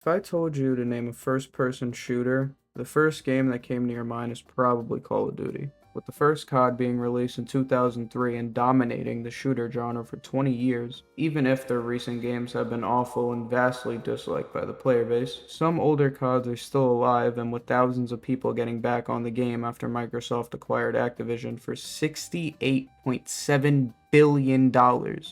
If I told you to name a first-person shooter, the first game that came to your mind is probably Call of Duty. With the first COD being released in 2003 and dominating the shooter genre for 20 years, even if their recent games have been awful and vastly disliked by the player base, some older CODs are still alive and with thousands of people getting back on the game after Microsoft acquired Activision for $68.7 billion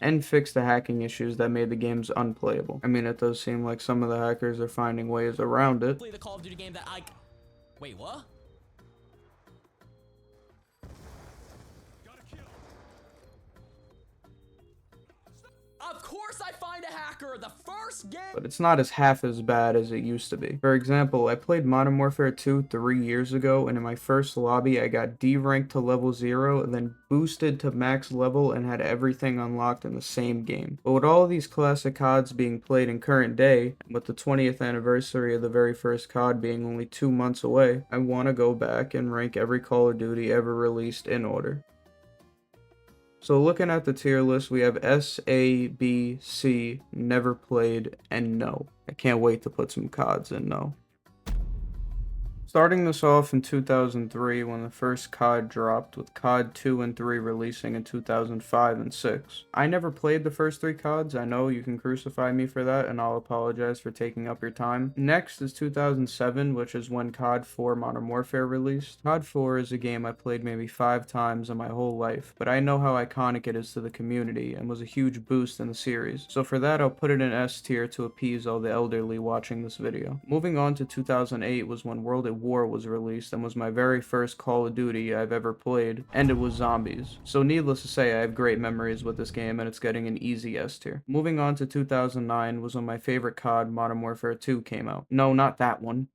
and fixed the hacking issues that made the games unplayable. I mean, it does seem like some of the hackers are finding ways around it. The Call of Duty game that I... Wait, what? Of course I find a hacker! The first game! But it's not as half as bad as it used to be. For example, I played Modern Warfare 2 3 years ago, and in my first lobby I got D-ranked to level 0, and then boosted to max level and had everything unlocked in the same game. But with all of these classic CODs being played in current day, and with the 20th anniversary of the very first COD being only 2 months away, I want to go back and rank every Call of Duty ever released in order. So looking at the tier list, we have S, A, B, C, never played, and no. I can't wait to put some CODs in no. Starting this off in 2003 when the first COD dropped, with COD 2 and 3 releasing in 2005 and 6. I never played the first 3 CODs, I know you can crucify me for that and I'll apologize for taking up your time. Next is 2007, which is when COD 4 Modern Warfare released. COD 4 is a game I played maybe 5 times in my whole life, but I know how iconic it is to the community and was a huge boost in the series. So for that I'll put it in S tier to appease all the elderly watching this video. Moving on to 2008 was when World at War was released and was my very first Call of Duty I've ever played, and it was zombies. So needless to say, I have great memories with this game and it's getting an easy S tier. Moving on to 2009 was when my favorite COD, Modern Warfare 2, came out. No, not that one.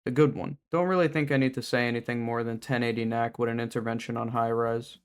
The good one. Don't really think I need to say anything more than 1080 knack with an intervention on high res.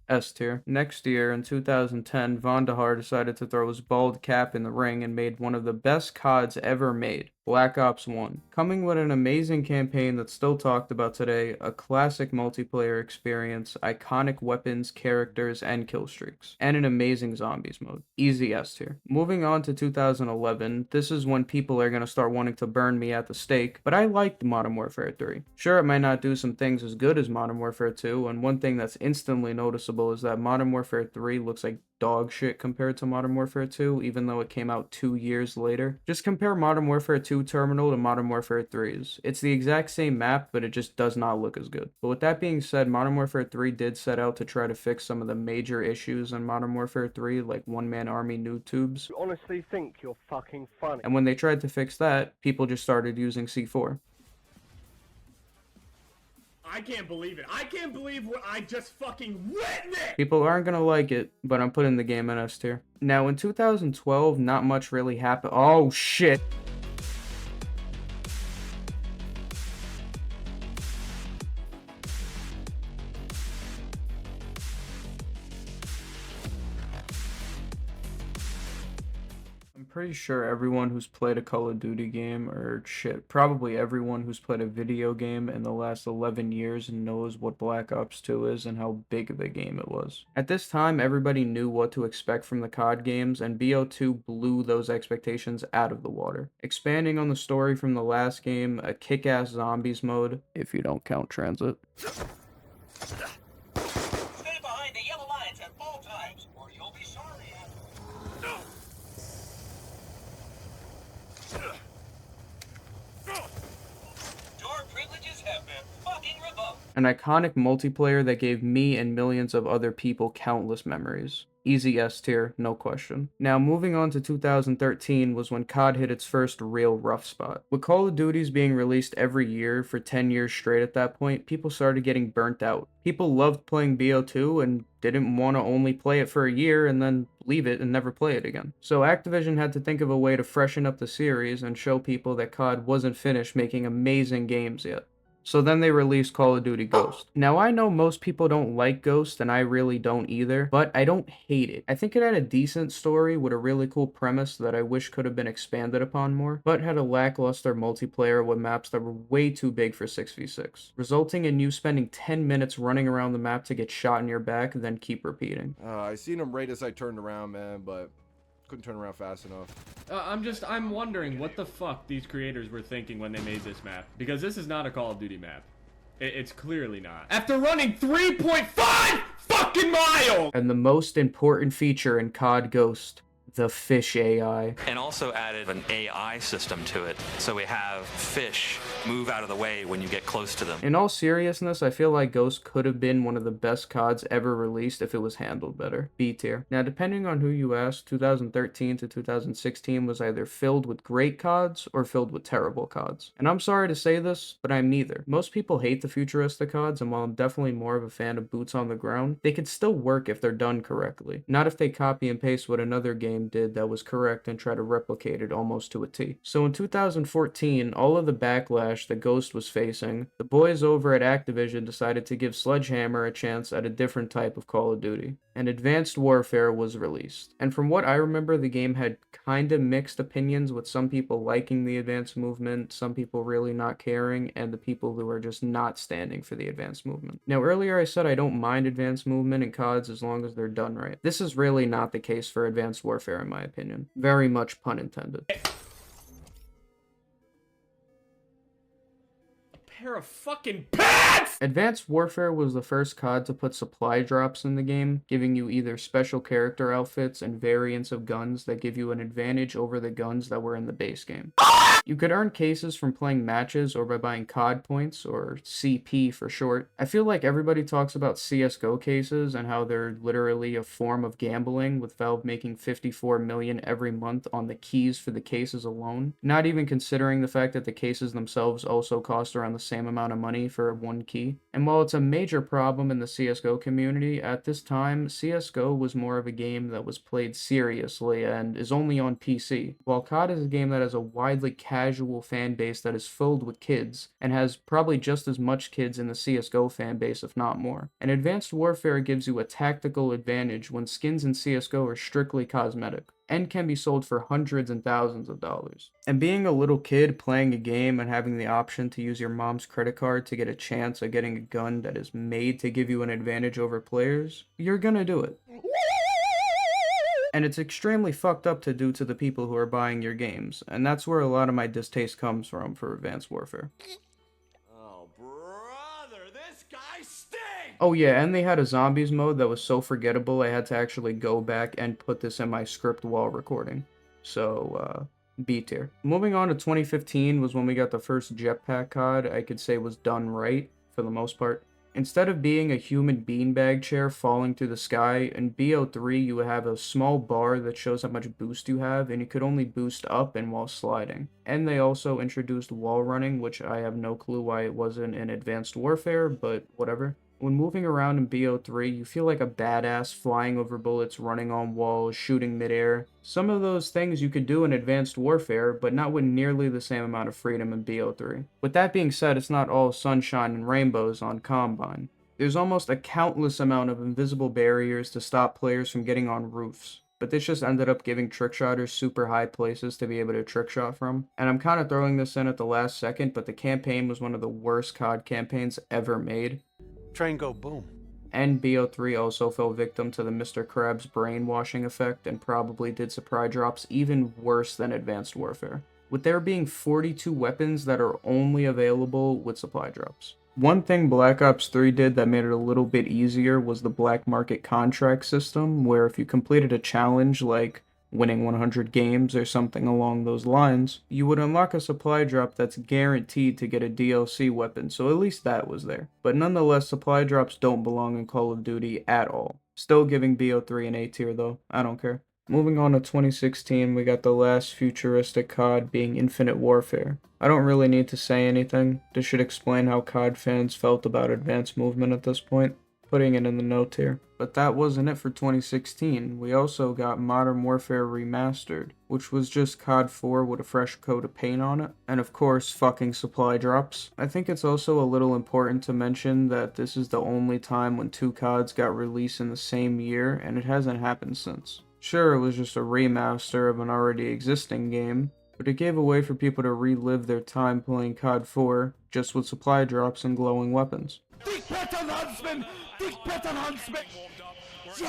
S tier. Next year, in 2010, Von Dahar decided to throw his bald cap in the ring and made one of the best CODs ever made, Black Ops 1. Coming with an amazing campaign that's still talked about today, a classic multiplayer experience, iconic weapons, characters, and kill streaks, and an amazing zombies mode. Easy S tier. Moving on to 2011, this is when people are going to start wanting to burn me at the stake, but I liked Modern Warfare 3. Sure, it might not do some things as good as Modern Warfare 2, and one thing that's instantly noticeable is that Modern Warfare 3 looks like dog shit compared to Modern Warfare 2, even though it came out 2 years later. Just compare Modern Warfare 2 Terminal to Modern Warfare 3's. It's the exact same map, but it just does not look as good. But with that being said, Modern Warfare 3 did set out to try to fix some of the major issues in Modern Warfare 3, like one-man army noob tubes. You honestly think you're fucking funny? And when they tried to fix that, people just started using C4. I can't believe it. I can't believe what I just fucking witnessed! People aren't gonna like it, but I'm putting the game in S tier. Now in 2012, not much really happened. Oh shit! Pretty sure everyone who's played a Call of Duty game, or shit, probably everyone who's played a video game in the last 11 years knows what Black Ops 2 is and how big of a game it was. At this time, everybody knew what to expect from the COD games, and BO2 blew those expectations out of the water. Expanding on the story from the last game, a kick-ass zombies mode, if you don't count transit. Stay behind the yellow lines at all times, or you'll be sorry. Your privileges have been fucking revoked. An iconic multiplayer that gave me and millions of other people countless memories. Easy S tier, no question. Now moving on to 2013 was when COD hit its first real rough spot. With Call of Duties being released every year for 10 years straight at that point, people started getting burnt out. People loved playing BO2 and didn't want to only play it for a year and then leave it and never play it again. So Activision had to think of a way to freshen up the series and show people that COD wasn't finished making amazing games yet. So then they released Call of Duty Ghost. Now I know most people don't like Ghost, and I really don't either, but I don't hate it. I think it had a decent story with a really cool premise that I wish could have been expanded upon more, but had a lackluster multiplayer with maps that were way too big for 6v6, resulting in you spending 10 minutes running around the map to get shot in your back, then keep repeating. I seen him right as I turned around, man, but Couldn't turn around fast enough. I'm wondering what the fuck these creators were thinking when they made this map. Because this is not a Call of Duty map. It's clearly not. After running 3.5 fucking miles! And the most important feature in COD Ghost, the fish AI. And also added an AI system to it, so we have fish move out of the way when you get close to them. In all seriousness, I feel like Ghost could have been one of the best CODs ever released if it was handled better. B tier. Now, depending on who you ask, 2013 to 2016 was either filled with great CODs or filled with terrible CODs. And I'm sorry to say this, but I'm neither. Most people hate the futuristic CODs, and while I'm definitely more of a fan of boots on the ground, they could still work if they're done correctly. Not if they copy and paste what another game did that was correct and try to replicate it almost to a T. So in 2014, all of the backlash that Ghost was facing, the boys over at Activision decided to give Sledgehammer a chance at a different type of Call of Duty, and Advanced Warfare was released. And from what I remember, the game had kinda mixed opinions, with some people liking the advanced movement, some people really not caring, and the people who are just not standing for the advanced movement. Now, earlier I said I don't mind advanced movement in CODs as long as they're done right. This is really not the case for Advanced Warfare in my opinion. Very much pun intended. Pair of fucking pants! Advanced Warfare was the first COD to put supply drops in the game, giving you either special character outfits and variants of guns that give you an advantage over the guns that were in the base game. You could earn cases from playing matches or by buying COD points, or CP for short. I feel like everybody talks about CSGO cases and how they're literally a form of gambling, with Valve making $54 million every month on the keys for the cases alone, not even considering the fact that the cases themselves also cost around the same amount of money for one key. And while it's a major problem in the CSGO community, at this time, CSGO was more of a game that was played seriously and is only on PC, while COD is a game that has a widely casual fan base that is filled with kids, and has probably just as much kids in the CSGO fan base, if not more. And Advanced Warfare gives you a tactical advantage when skins in CSGO are strictly cosmetic, and can be sold for hundreds and thousands of dollars. And being a little kid playing a game and having the option to use your mom's credit card to get a chance at getting a gun that is made to give you an advantage over players, you're gonna do it. And it's extremely fucked up to do to the people who are buying your games, and that's where a lot of my distaste comes from for Advanced Warfare. Oh, brother, this guy stinks! Oh yeah, and they had a zombies mode that was so forgettable I had to actually go back and put this in my script while recording. So, B tier. Moving on to 2015 was when we got the first jetpack COD I could say was done right, for the most part. Instead of being a human beanbag chair falling through the sky, in BO3 you would have a small bar that shows how much boost you have, and you could only boost up and while sliding. And they also introduced wall running, which I have no clue why it wasn't in Advanced Warfare, but whatever. When moving around in BO3, you feel like a badass flying over bullets, running on walls, shooting midair. Some of those things you could do in Advanced Warfare, but not with nearly the same amount of freedom in BO3. With that being said, it's not all sunshine and rainbows on Combine. There's almost a countless amount of invisible barriers to stop players from getting on roofs, but this just ended up giving trickshotters super high places to be able to trickshot from. And I'm kind of throwing this in at the last second, but the campaign was one of the worst COD campaigns ever made. Train go boom. And BO3 also fell victim to the Mr. Krabs brainwashing effect and probably did supply drops even worse than Advanced Warfare, with there being 42 weapons that are only available with supply drops. One thing Black Ops 3 did that made it a little bit easier was the black market contract system, where if you completed a challenge like winning 100 games or something along those lines, you would unlock a supply drop that's guaranteed to get a DLC weapon, so at least that was there. But nonetheless, supply drops don't belong in Call of Duty at all. Still giving BO3 an A tier though, I don't care. Moving on to 2016, we got the last futuristic COD being Infinite Warfare. I don't really need to say anything, this should explain how COD fans felt about advanced movement at this point. Putting it in the note here. But that wasn't it for 2016. We also got Modern Warfare Remastered, which was just COD 4 with a fresh coat of paint on it, and of course fucking supply drops. I think it's also a little important to mention that this is the only time when two CODs got released in the same year, and it hasn't happened since. Sure, it was just a remaster of an already existing game, but it gave a way for people to relive their time playing COD 4, just with supply drops and glowing weapons.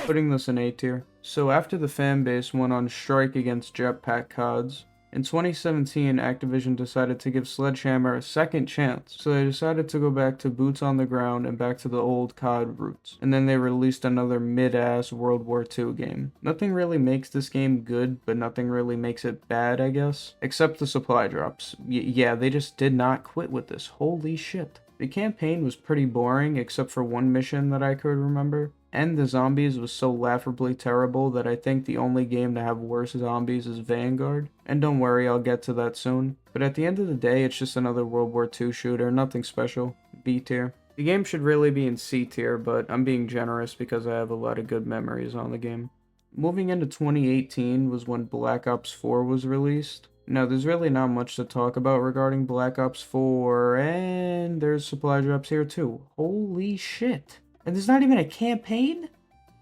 Putting this in A tier. So after the fan base went on strike against jetpack CODs, in 2017 Activision decided to give Sledgehammer a second chance, so they decided to go back to boots on the ground and back to the old COD roots. And then they released another mid-ass World War II game. Nothing really makes this game good, but nothing really makes it bad, I guess. Except the supply drops. Yeah, they just did not quit with this. Holy shit. The campaign was pretty boring, except for one mission that I could remember. And the zombies was so laughably terrible that I think the only game to have worse zombies is Vanguard. And don't worry, I'll get to that soon. But at the end of the day, it's just another World War II shooter, nothing special. B tier. The game should really be in C tier, but I'm being generous because I have a lot of good memories on the game. Moving into 2018 was when Black Ops 4 was released. Now, there's really not much to talk about regarding Black Ops 4, and there's supply drops here too. Holy shit. And there's not even a campaign?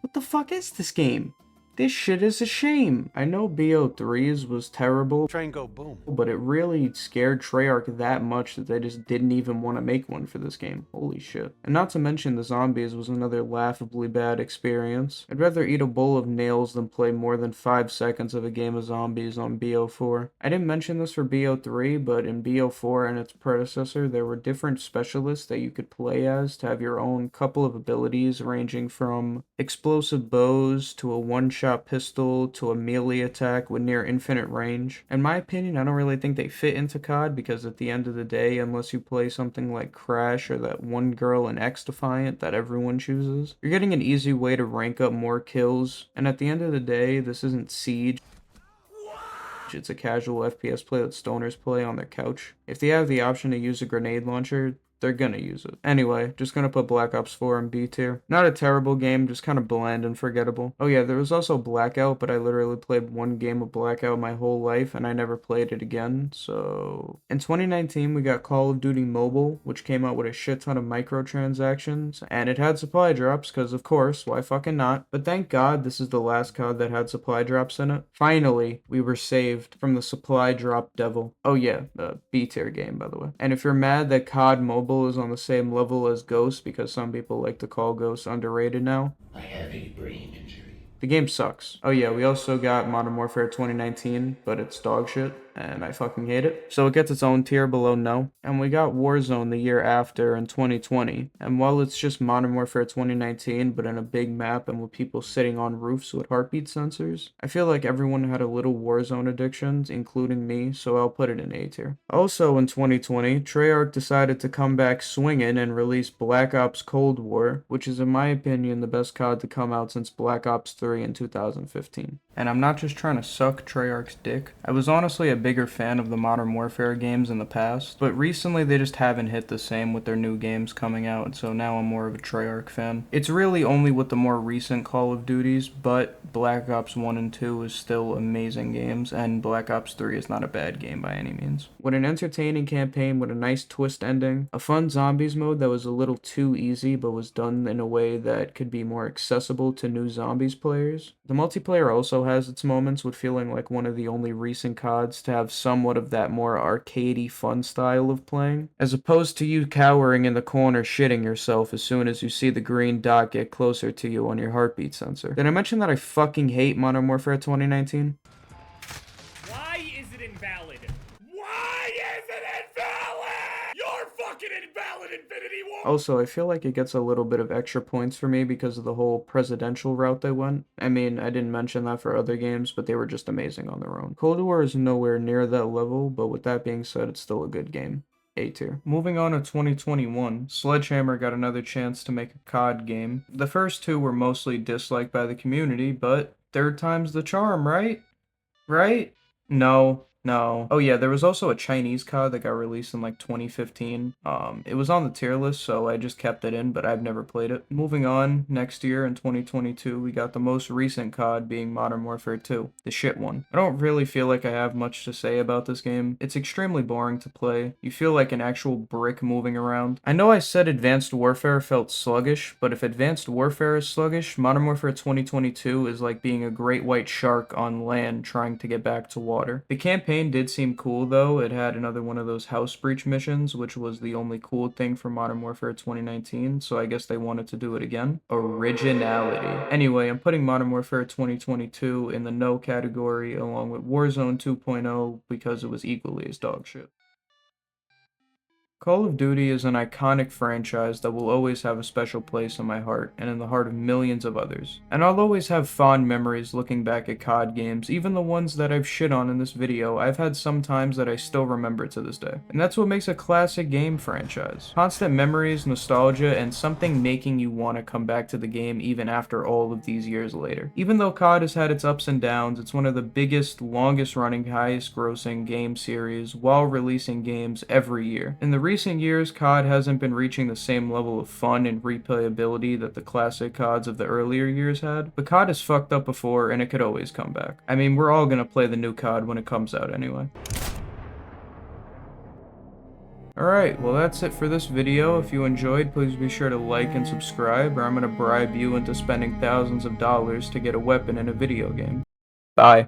What the fuck is this game? This shit is a shame. I know BO3's was terrible, Train go boom. but it really scared Treyarch that much that they just didn't even want to make one for this game. Holy shit. And not to mention the zombies was another laughably bad experience. I'd rather eat a bowl of nails than play more than 5 seconds of a game of zombies on BO4. I didn't mention this for BO3, but in BO4 and its predecessor, there were different specialists that you could play as to have your own couple of abilities ranging from explosive bows to a one-shot pistol to a melee attack with near infinite range. In my opinion, I don't really think they fit into COD because at the end of the day, unless you play something like Crash or that one girl in X-Defiant that everyone chooses, you're getting an easy way to rank up more kills. And at the end of the day, this isn't Siege. It's a casual FPS play that stoners play on their couch. If they have the option to use a grenade launcher, they're gonna use it. Anyway, just gonna put Black Ops 4 in B tier. Not a terrible game, just kind of bland and forgettable. Oh yeah, there was also Blackout, but I literally played one game of Blackout my whole life, and I never played it again, so... In 2019, we got Call of Duty Mobile, which came out with a shit ton of microtransactions, and it had supply drops, because of course, why fucking not? But thank God this is the last COD that had supply drops in it. Finally, we were saved from the supply drop devil. Oh yeah, B tier game, by the way. And if you're mad that COD Mobile is on the same level as Ghost, because some people like to call Ghost underrated now, I have a brain injury. the game sucks. Oh yeah, we also got Modern Warfare 2019, but it's dog shit, and I fucking hate it. So it gets its own tier below no. And we got Warzone the year after in 2020, and while it's just Modern Warfare 2019, but in a big map and with people sitting on roofs with heartbeat sensors, I feel like everyone had a little Warzone addictions, including me, so I'll put it in A tier. Also in 2020, Treyarch decided to come back swinging and release Black Ops Cold War, which is in my opinion the best COD to come out since Black Ops 3 in 2015. And I'm not just trying to suck Treyarch's dick. I was honestly a bigger fan of the Modern Warfare games in the past, but recently they just haven't hit the same with their new games coming out, and so now I'm more of a Treyarch fan. It's really only with the more recent Call of Duties, but Black Ops 1 and 2 is still amazing games, and Black Ops 3 is not a bad game by any means. With an entertaining campaign with a nice twist ending, a fun zombies mode that was a little too easy but was done in a way that could be more accessible to new zombies players. The multiplayer also has its moments, with feeling like one of the only recent CODs to have somewhat of that more arcadey fun style of playing, as opposed to you cowering in the corner shitting yourself as soon as you see the green dot get closer to you on your heartbeat sensor. Did I mention that I fucking hate Modern Warfare 2019? Why is it invalid? Why is it invalid? You're fucking invalid, Infinity War! Also, I feel like it gets a little bit of extra points for me because of the whole presidential route they went. I mean, I didn't mention that for other games, but they were just amazing on their own. Cold War is nowhere near that level, but with that being said, it's still a good game. A tier. Moving on to 2021, Sledgehammer got another chance to make a COD game. The first two were mostly disliked by the community, but third time's the charm, right? Right? No. Oh yeah, there was also a Chinese COD that got released in like 2015. It was on the tier list, so I just kept it in, but I've never played it. Moving on, next year in 2022, we got the most recent COD being Modern Warfare 2, the shit one. I don't really feel like I have much to say about this game. It's extremely boring to play. You feel like an actual brick moving around. I know I said Advanced Warfare felt sluggish, but if Advanced Warfare is sluggish, Modern Warfare 2022 is like being a great white shark on land trying to get back to water. The campaign campaign did seem cool though. It had another one of those house breach missions, which was the only cool thing for Modern Warfare 2019, so I guess they wanted to do it again. Originality. Anyway, I'm putting Modern Warfare 2022 in the no category along with Warzone 2.0 because it was equally as dog shit. Call of Duty is an iconic franchise that will always have a special place in my heart and in the heart of millions of others. And I'll always have fond memories looking back at COD games, even the ones that I've shit on in this video. I've had some times that I still remember to this day. And that's what makes a classic game franchise. Constant memories, nostalgia, and something making you want to come back to the game even after all of these years later. Even though COD has had its ups and downs, it's one of the biggest, longest running, highest grossing game series while releasing games every year. In the recent years, COD hasn't been reaching the same level of fun and replayability that the classic CODs of the earlier years had, but COD has fucked up before and it could always come back. I mean, we're all gonna play the new COD when it comes out anyway. Alright, well that's it for this video. If you enjoyed, please be sure to like and subscribe, or I'm gonna bribe you into spending thousands of dollars to get a weapon in a video game. Bye.